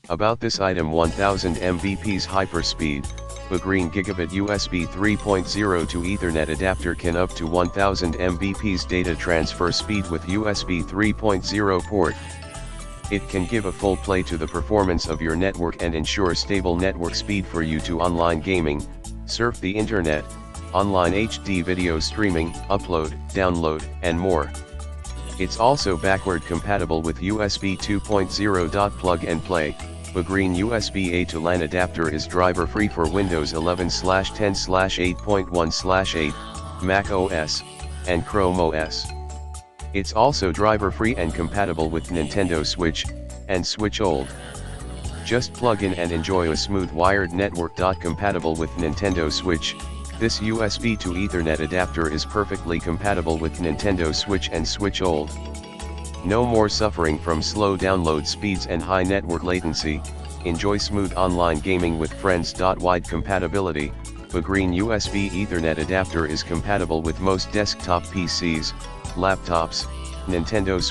About this item: 1000 Mbps hyperspeed, UGREEN Gigabit USB 3.0 to Ethernet adapter can up to 1000 Mbps data transfer speed with USB 3.0 port. It can give a full play to the performance of your network and ensure stable network speed for you to online gaming, surf the internet, online HD video streaming, upload, download, and more. It's also backward compatible with USB 2.0. Plug and play. UGREEN USB-A to LAN adapter is driver-free for Windows 11/10/8.1/8, macOS, and Chrome OS. It's also driver-free and compatible with Nintendo Switch, and Switch OLED. Just plug in and enjoy a smooth wired network. Compatible with Nintendo Switch, this USB to Ethernet adapter is perfectly compatible with Nintendo Switch and Switch OLED. No more suffering from slow download speeds and high network latency. Enjoy smooth online gaming with friends. Wide compatibility. UGREEN USB Ethernet adapter is compatible with most desktop PCs, laptops, Nintendo Switch